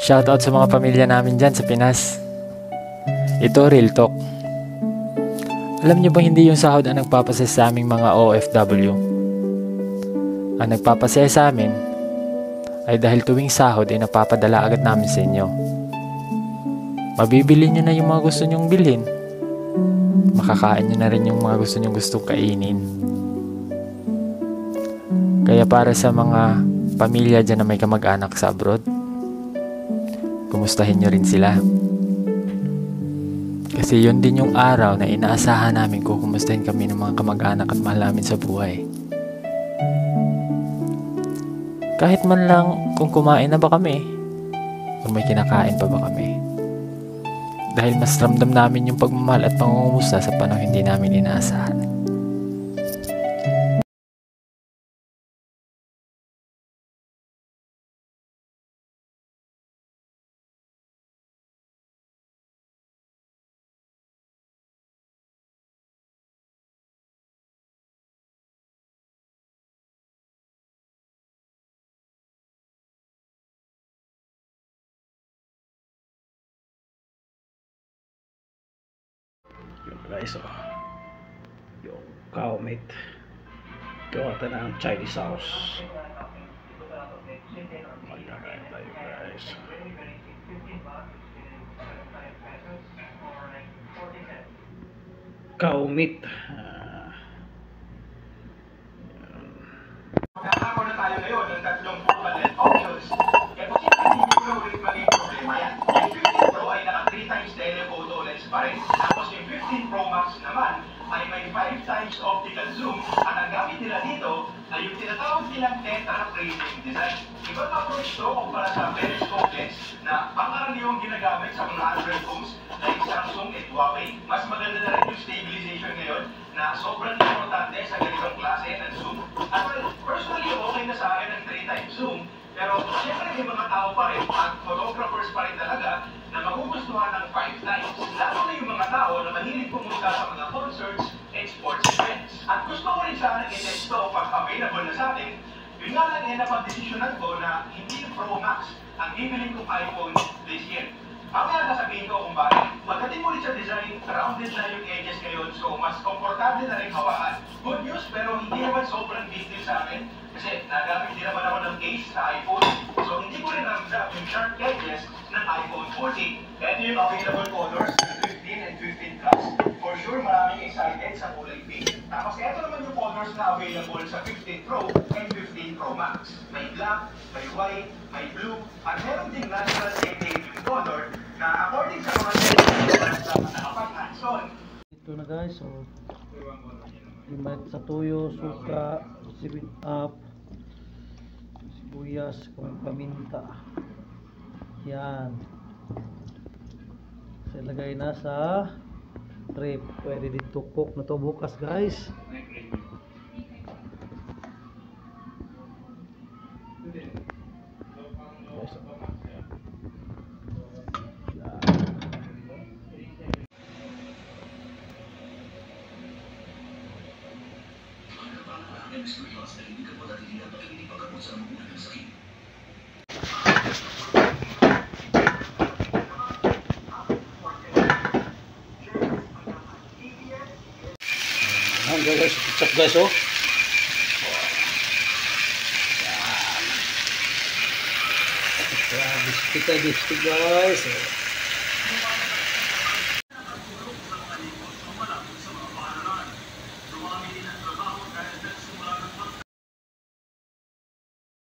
Shoutout sa mga pamilya namin dyan sa Pinas. Ito, real talk. Alam nyo ba hindi yung sahod ang nagpapasaya sa aming mga OFW? Ang nagpapasaya sa amin ay dahil tuwing sahod ay napapadala agad namin sa inyo. Mabibili nyo na yung mga gusto nyong bilhin. Makakain nyo na rin yung mga gusto nyong gustong kainin. Kaya para sa mga pamilya dyan na may kamag-anak sa abroad, kumustahin nyo rin sila. Kasi yun din yung araw na inaasahan namin kung kumustahin kami ng mga kamag-anak at mahal namin sa buhay. Kahit man lang kung kumain na ba kami, kung may kinakain pa ba kami. Dahil mas ramdam namin yung pagmamahal at pangungumusta sa panahon hindi namin inaasahan. Yun guys, yung cow meat gawa tayo ng Chinese sauce. Magkakain tayo guys. Cow meat. Nakako na tayo ngayon ng tatlong full-valent options. Kaya kung siyempre hindi nyo rin maging problema yan. Yung 15 Pro ay naka 3 times telephoto lens pa rin. Tapos yung 15 Pro Max naman ay may 5 times optical zoom. At ang gamit nila dito ay yung tinatawag nilang tetra prism design. Ibang approach to kumpara sa periscope lens na pangkaraniwang ginagamit sa mga Android phones like Samsung at Huawei. Mas maganda na rin yung stabilization ngayon na sobrang importante sa ganitong klase ng zoom. At well, personally, okay na sa akin ang 3 times zoom. Pero siyempre may mga tao pa rin at photographers pa rin talaga na magugustuhan ng 5 times. Lalo na yung mga tao na mahilig pumunta sa mga concerts and sports events. At gusto ko rin sana i-test to pag available na sa atin. Yun nga lang napag-desisyonan ko na hindi yung Pro Max ang bibilin kong iPhone this year. Mamaya sasabihin ko kung bakit. Pagdating mo rin sa design, rounded na yung edges ngayon, so mas komportable na rin hawakan. Good news, pero hindi naman sobrang big deal sa akin. Kasi nagamit din naman ako ng case sa iPhone. So hindi ko rin ramdam yung sharp edges ng iPhone 14. Ito yung available colors, 15 and 15 Plus. For sure, maraming excited sa kulay pink. Tapos ito naman yung colors na available sa 15 Pro and 15 Pro Max. May black, may white, may blue, at meron ding natural shade color na according sa mga sa nakapag-hands-on. Ito na guys, so limat sa tuyo, suka, 7-up, sibuyas, kung paminta. Yan. So, ilagay na sa rep. Pwede dito cook na to bukas guys. Ayan guys, ketchup guys oh. Biscuit guys.